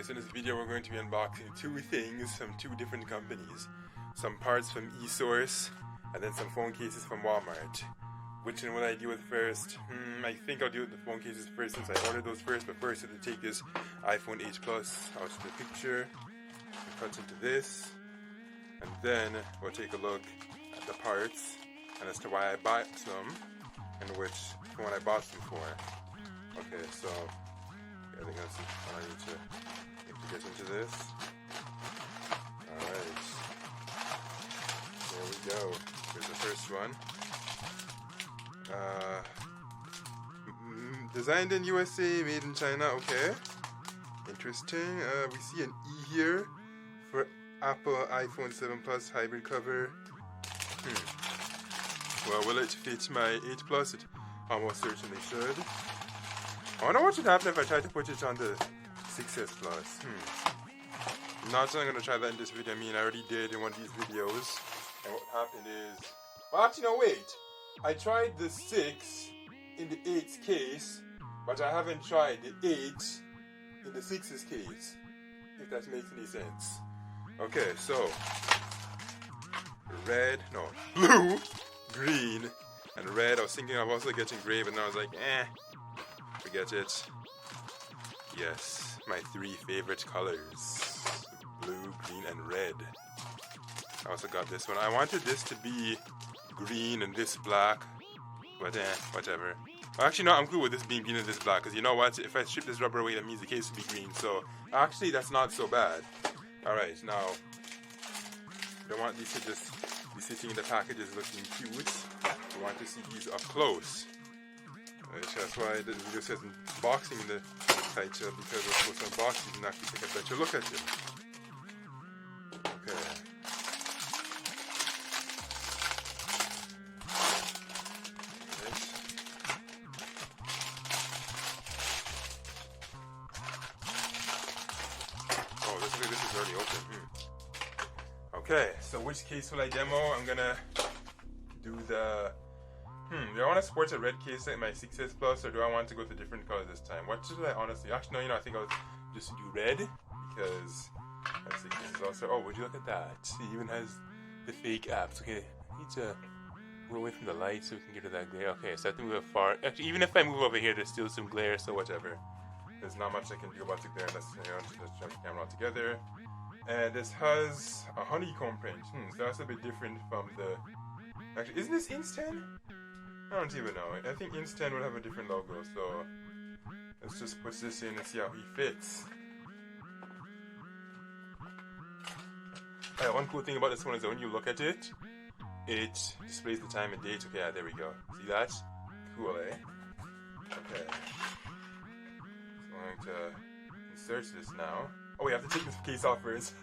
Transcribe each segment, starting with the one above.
Okay, so in this video we're going to be unboxing two things from two different companies. Some parts from Esource, and then some phone cases from Walmart. Which one will I deal with first? I think I'll deal with the phone cases first since I ordered those first, but first I have to take this iPhone 8 Plus out of the picture, and cut into this, and then we'll take a look at the parts, and as to why I bought them, and which one I bought them for. Okay, so I think that's what I need to get into this. Alright. There we go. Here's the first one. Designed in USA, made in China, okay. Interesting. We see an E here for Apple iPhone 7 Plus hybrid cover. Well, will it fit my 8 Plus? It almost certainly should. I wonder what should happen if I try to put it on the 6S Plus. Not that I'm going to try that in this video. I mean, I already did in one of these videos. And what happened is... Well, actually, no, wait. I tried the 6 in the 8's case, but I haven't tried the 8 in the 6's case. If that makes any sense. Okay, so... blue, green, and red. I was thinking of also getting gray, but then I was like, forget it. Yes, my three favorite colors. Blue, green, and red. I also got this one. I wanted this to be green and this black, but whatever. Well, actually, no, I'm cool with this being green and this black, because you know what? If I strip this rubber away, that means the case will be green, so actually, that's not so bad. Alright, now, I don't want these to just be sitting in the packages looking cute. I want to see these up close. That's why the video says unboxing in the title, because we're supposed to unbox it and actually take a better look at it. Okay. Oh, this is already open. Okay, so which case will I demo? I'm gonna do the... do I want to sport a red case like my 6S Plus, or do I want to go to different colors this time? What should I honestly... Actually, no, I think I'll just do red, because that's the case also... Oh, would you look at that? It even has the fake apps. Okay, I need to move away from the light so we can get to that glare. Okay, so I have to move far. Actually, even if I move over here, there's still some glare, so whatever. There's not much I can do about the glare unless I want to just jump the camera altogether. And this has a honeycomb print. So that's a bit different from the... Actually, isn't this Instant? I don't even know. I think Instant will have a different logo, so let's just put this in and see how he fits. One cool thing about this one is that when you look at it, it displays the time and date. Okay, yeah, there we go. See that? Cool, eh? Okay. So I'm going to insert this now. Oh, we have to take this case off first.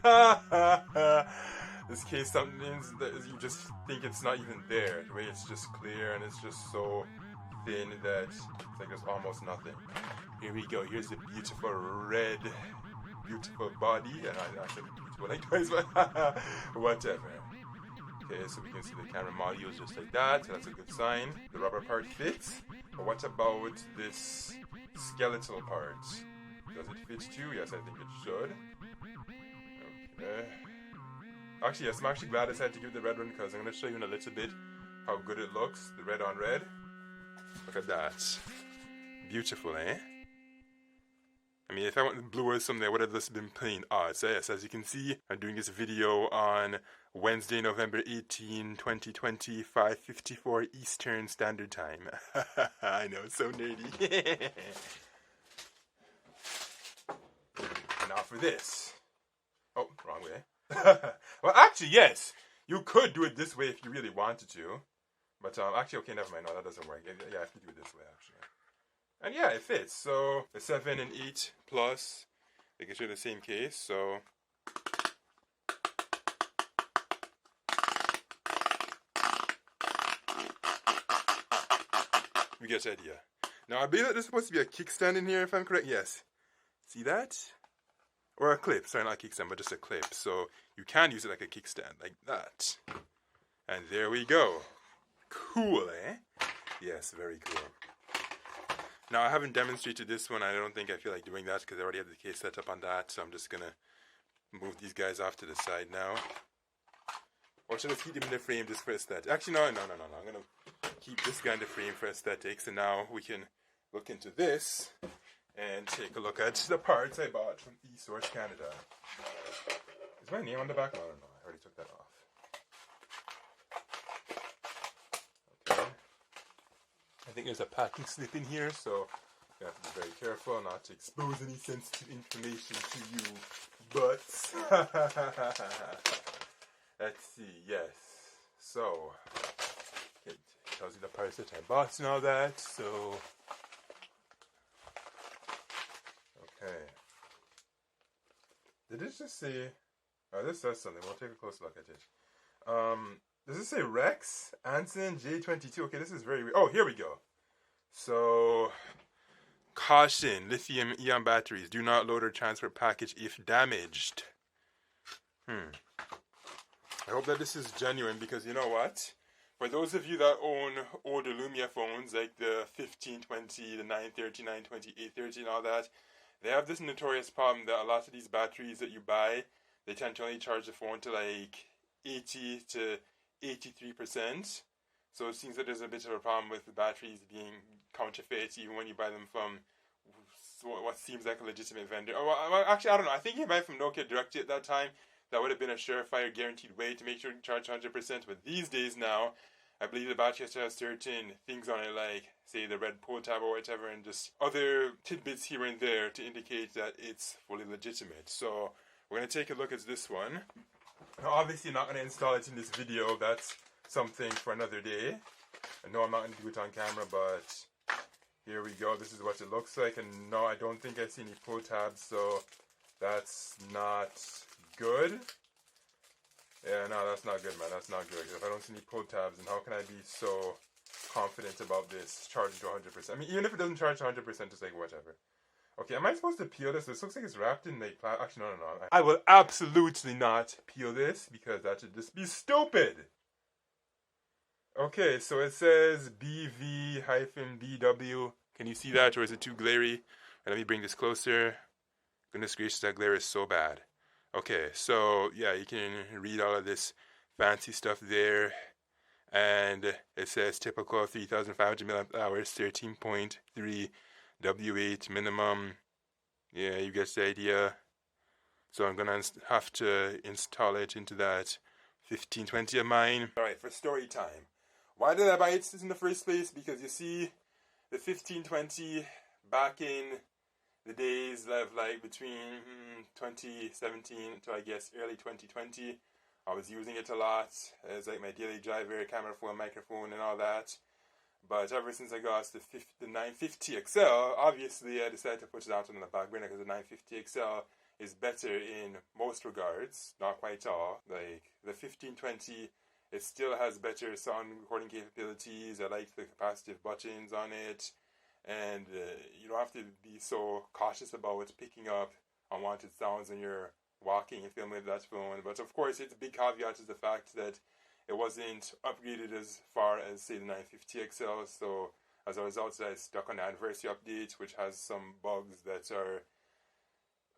This case, sometimes you just think it's not even there. The way it's just clear and it's just so thin that it's like there's almost nothing. Here we go. Here's the beautiful red, beautiful body. And I said beautiful like twice, but whatever. Okay, so we can see the camera modules just like that. So that's a good sign. The rubber part fits. But what about this skeletal part? Does it fit too? Yes, I think it should. Okay. Actually, yes, I'm actually glad I decided to give the red one because I'm going to show you in a little bit how good it looks. The red on red. Look at that. Beautiful, eh? I mean, if I went blue or something, I would have just been plain odd. So yes, as you can see, I'm doing this video on Wednesday, November 18, 2020, 5:54 Eastern Standard Time. I know, it's so nerdy. Now for this. Oh, wrong way. Well, actually, yes. You could do it this way if you really wanted to. But, actually, okay, never mind. No, that doesn't work. Yeah, I have to do it this way, actually. And yeah, it fits. So, the 7 and 8 Plus, they get you the same case, so... We get the idea. Now, I believe that there's supposed to be a kickstand in here, if I'm correct. Yes. See that? Or a clip. Sorry, not a kickstand, but just a clip. So you can use it like a kickstand, like that. And there we go. Cool, eh? Yes, very cool. Now, I haven't demonstrated this one. I don't think I feel like doing that because I already have the case set up on that. So I'm just going to move these guys off to the side now. Or should I keep them in the frame just for aesthetics? Actually, no. I'm going to keep this guy in the frame for aesthetics. And now we can look into this and take a look at the parts I bought from Esource Canada. Is my name on the back? No, I already took that off. I think there's a packing slip in here, so you have to be very careful not to expose any sensitive information to you. But let's see, yes. So it tells you the parts that I bought and all that. So okay. Did it just say? Oh, this says something. We'll take a close look at it. Does it say Rex Anson J22? Okay, this is very weird. Oh, here we go. So, caution: lithium-ion batteries. Do not load or transfer package if damaged. I hope that this is genuine because you know what? For those of you that own older Lumia phones like the 1520, the 930, 920, 830, and all that, they have this notorious problem that a lot of these batteries that you buy, they tend to only charge the phone to like 80 to 83%. So it seems that there's a bit of a problem with the batteries being counterfeit even when you buy them from what seems like a legitimate vendor. Well, actually, I don't know. I think you buy from Nokia directly at that time. That would have been a surefire guaranteed way to make sure you charge 100%. But these days now, I believe the battery has to have certain things on it, like, say, the red pull tab or whatever, and just other tidbits here and there to indicate that it's fully legitimate. So we're going to take a look at this one. Now, obviously, not going to install it in this video. That's something for another day. I know I'm not going to do it on camera, but here we go. This is what it looks like. And no, I don't think I see any pull tabs, so that's not good. Yeah, no, that's not good, man. That's not good. If I don't see any pull tabs, then how can I be so confident about this charging to 100%? I mean, even if it doesn't charge to 100%, it's like whatever. Okay, am I supposed to peel this? This looks like it's wrapped in like actually, no. I will absolutely not peel this because that should just be stupid. Okay, so it says BV-BW. Can you see that, or is it too glary? Let me bring this closer. Goodness gracious, that glare is so bad. Okay, so yeah, you can read all of this fancy stuff there. And it says typical 3,500 milliamp hours, 13.3 W8 minimum. Yeah, you get the idea. So I'm going to have to install it into that 1520 of mine. Alright, for story time. Why did I buy it in the first place? Because you see, the 1520 back in the days of like between 2017 to I guess early 2020, I was using it a lot as like my daily driver, camera phone, microphone and all that. But ever since I got the 950 XL, obviously I decided to put it out on the back burner because the 950 XL is better in most regards, not quite all. Like the 1520, it still has better sound recording capabilities. I like the capacitive buttons on it. And you don't have to be so cautious about picking up unwanted sounds when you're walking and filming with that phone. But of course, its big caveat is the fact that it wasn't upgraded as far as, say, the 950 XL. So as a result, I stuck on the anniversary update, which has some bugs that are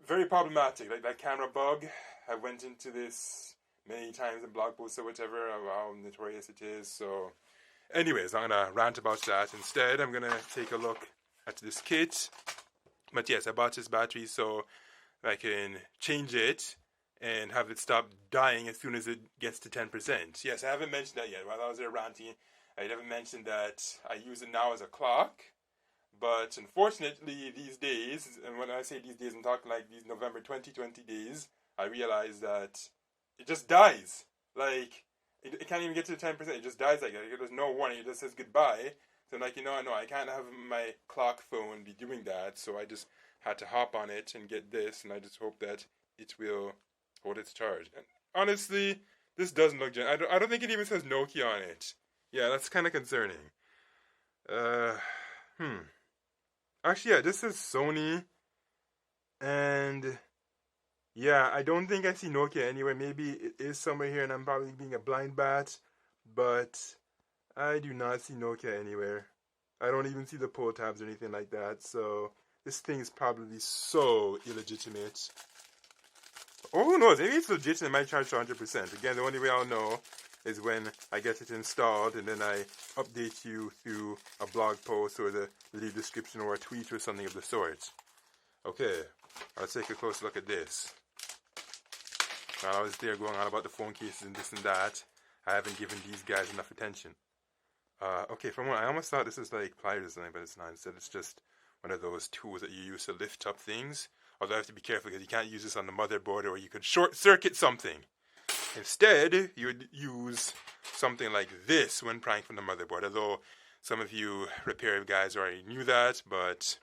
very problematic. Like that camera bug, I went into this many times in blog posts or whatever, how notorious it is. So anyways, I'm going to rant about that. Instead, I'm going to take a look at this kit. But yes, I bought this battery so I can change it and have it stop dying as soon as it gets to 10%. Yes, I haven't mentioned that yet. While I was there ranting, I haven't mentioned that I use it now as a clock. But unfortunately, these days, and when I say these days, I'm talking like these November 2020 days, I realized that it just dies. Like, it can't even get to the 10%. It just dies like that. There's no warning. It just says goodbye. So I'm like, no, I can't have my clock phone be doing that. So I just had to hop on it and get this. And I just hope that it will hold its charge. And honestly, this doesn't look genuine. I don't think it even says Nokia on it. Yeah, that's kind of concerning. Actually, yeah, this says Sony. And yeah, I don't think I see Nokia anywhere. Maybe it is somewhere here and I'm probably being a blind bat. But I do not see Nokia anywhere. I don't even see the pull tabs or anything like that. So this thing is probably so illegitimate. Or who knows? Maybe it's legit and it might charge to 100%. Again, the only way I'll know is when I get it installed and then I update you through a blog post or the leave description or a tweet or something of the sort. Okay, let's take a close look at this. While I was there going on about the phone cases and this and that, I haven't given these guys enough attention. Okay, from what I almost thought this was like pliers or something, but it's not. Instead, it's just one of those tools that you use to lift up things. Although I have to be careful because you can't use this on the motherboard or you could short circuit something. Instead, you would use something like this when prying from the motherboard. Although some of you repair guys already knew that, but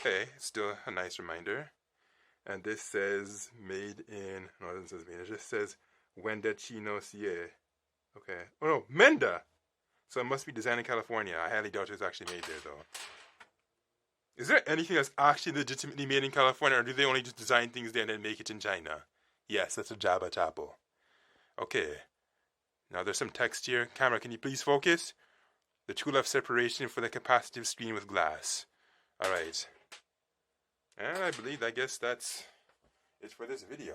hey, it's still a nice reminder. And this says made in, no, it doesn't say made, it just says Wenda Chino CA. Okay. Oh no, Menda! So it must be designed in California. I highly doubt it was actually made there though. Is there anything that's actually legitimately made in California, or do they only just design things there and then make it in China? Yes, that's a jab at Apple. Okay. Now there's some text here. Camera, can you please focus? The tool of separation for the capacitive screen with glass. Alright. And I guess that's it for this video.